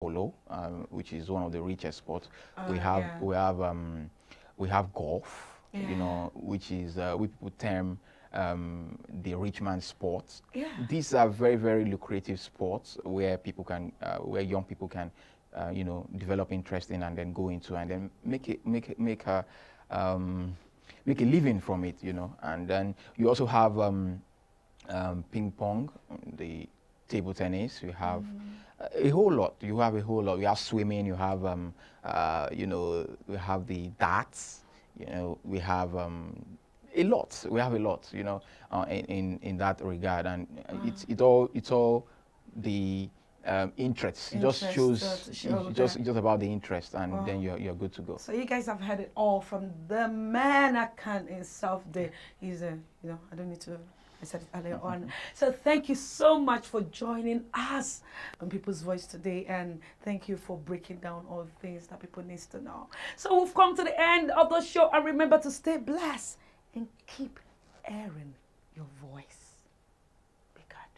polo, which is one of the richest sports. We have golf, which is we people term the rich man's sports. These are very, very lucrative sports where people can, where young people can, develop interest in and then go into and then make a living from it, And then you also have ping pong, the table tennis. You have a whole lot. You have a whole lot. You have swimming. You have we have the darts. We have a lot. We have a lot. In that regard, and it's all the interest. It just shows just about the interest, and then you're good to go. So you guys have had it all from the man account himself. He's a I don't need to. I said it earlier on. So thank you so much for joining us on People's Voice today, and thank you for breaking down all the things that people need to know. So we've come to the end of the show, and remember to stay blessed and keep airing your voice. Be good.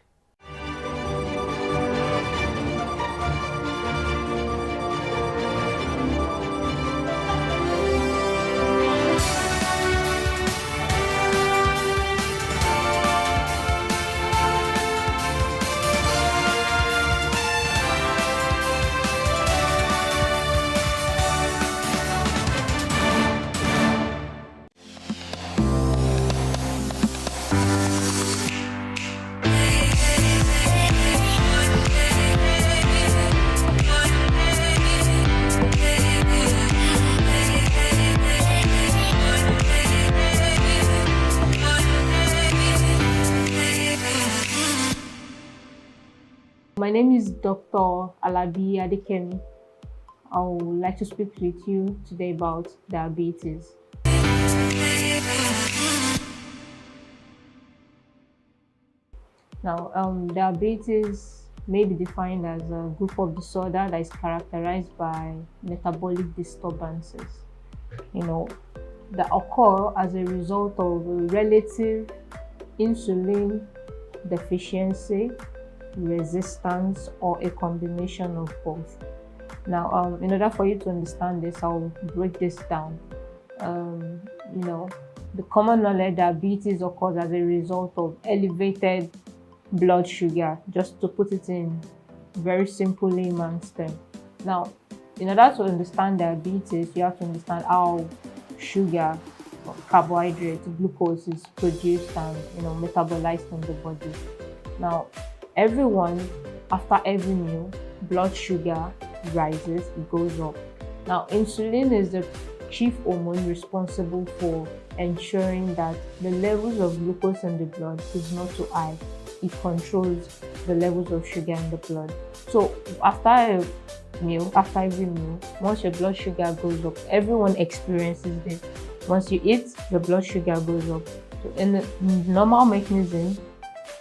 My name is Dr. Alabi Adekemi. I would like to speak with you today about diabetes. Now, diabetes may be defined as a group of disorder that is characterized by metabolic disturbances, that occur as a result of relative insulin deficiency, resistance, or a combination of both. Now, in order for you to understand this, I'll break this down. The common knowledge diabetes occurs as a result of elevated blood sugar, just to put it in very simple layman's terms. Now, in order to understand diabetes, you have to understand how sugar, carbohydrate, glucose is produced and metabolized in the body. Now, everyone, after every meal, blood sugar rises, it goes up. Now, insulin is the chief hormone responsible for ensuring that the levels of glucose in the blood is not too high. It controls the levels of sugar in the blood. So after every meal, once your blood sugar goes up, everyone experiences this. Once you eat, your blood sugar goes up. So in the normal mechanism,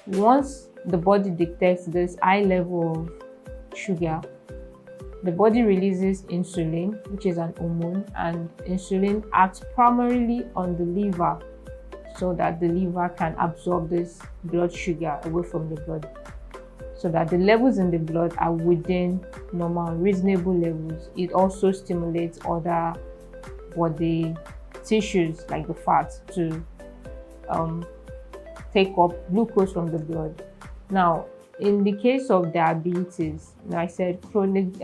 once the body detects this high level of sugar, the body releases insulin, which is an hormone, and insulin acts primarily on the liver so that the liver can absorb this blood sugar away from the blood, so that the levels in the blood are within normal, reasonable levels. It also stimulates other body tissues like the fat to take up glucose from the blood. Now, in the case of diabetes, I said chronic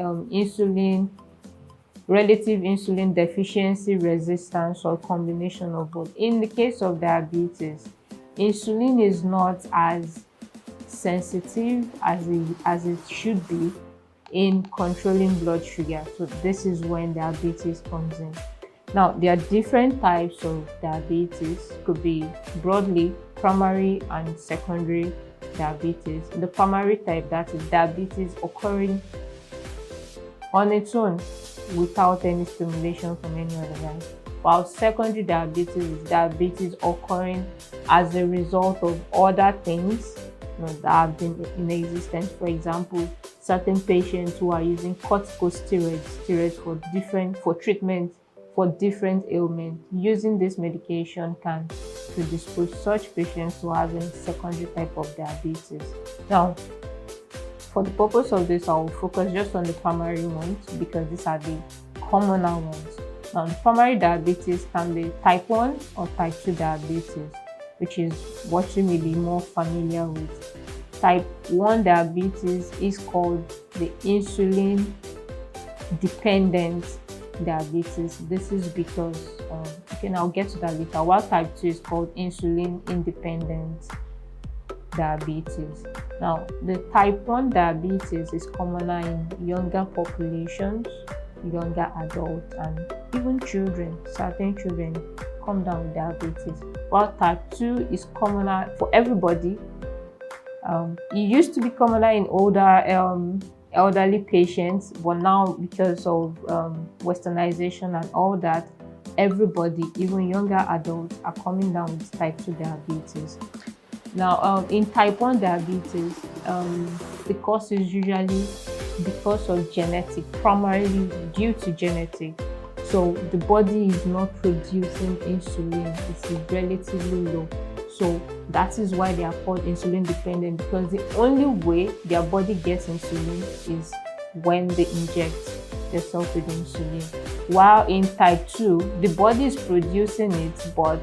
relative insulin deficiency, resistance, or combination of both. In the case of diabetes, insulin is not as sensitive as it should be in controlling blood sugar. So this is when diabetes comes in. Now, there are different types of diabetes. Could be broadly primary and secondary diabetes. The primary type, that is diabetes occurring on its own without any stimulation from any other guy. While secondary diabetes is diabetes occurring as a result of other things that have been in existence. For example, certain patients who are using corticosteroids for treatment for different ailments. Using this medication can predispose such patients to having secondary type of diabetes. Now, for the purpose of this, I will focus just on the primary ones because these are the commoner ones. Now, primary diabetes can be type 1 or type 2 diabetes, which is what you may be more familiar with. Type 1 diabetes is called the insulin dependent diabetes. This is because, okay, now I'll get to that later. While type 2 is called insulin independent diabetes. Now, the type 1 diabetes is commoner in younger populations, younger adults, and even children. Certain children come down with diabetes. While type 2 is commoner for everybody. It used to be commoner in older elderly patients, but now because of westernization and all that, everybody, even younger adults, are coming down with type 2 diabetes. Now, in type 1 diabetes, the cause is usually because of genetic, primarily due to genetic. So the body is not producing insulin, it's relatively low. So that is why they are called insulin dependent, because the only way their body gets insulin is when they inject themselves with insulin. While in type 2, the body is producing it, but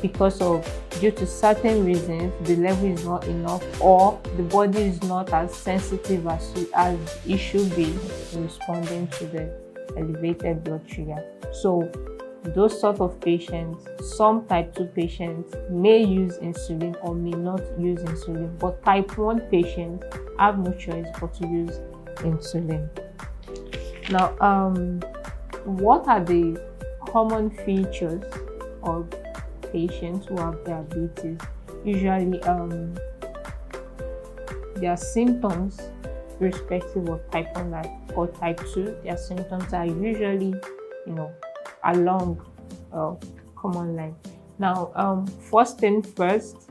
because of due to certain reasons, the level is not enough, or the body is not as sensitive as it should be responding to the elevated blood sugar. So those sort of patients, some type 2 patients may use insulin or may not use insulin, but type 1 patients have no choice but to use insulin. Now, what are the common features of patients who have diabetes? Usually, their symptoms, irrespective of type 1 or type 2, their symptoms are usually, along common line. Now, first thing first,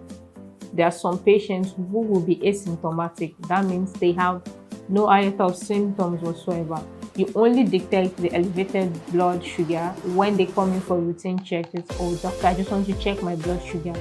there are some patients who will be asymptomatic. That means they have no iota of symptoms whatsoever. You only detect the elevated blood sugar when they come in for routine checks. It's, oh, doctor, I just want to check my blood sugar.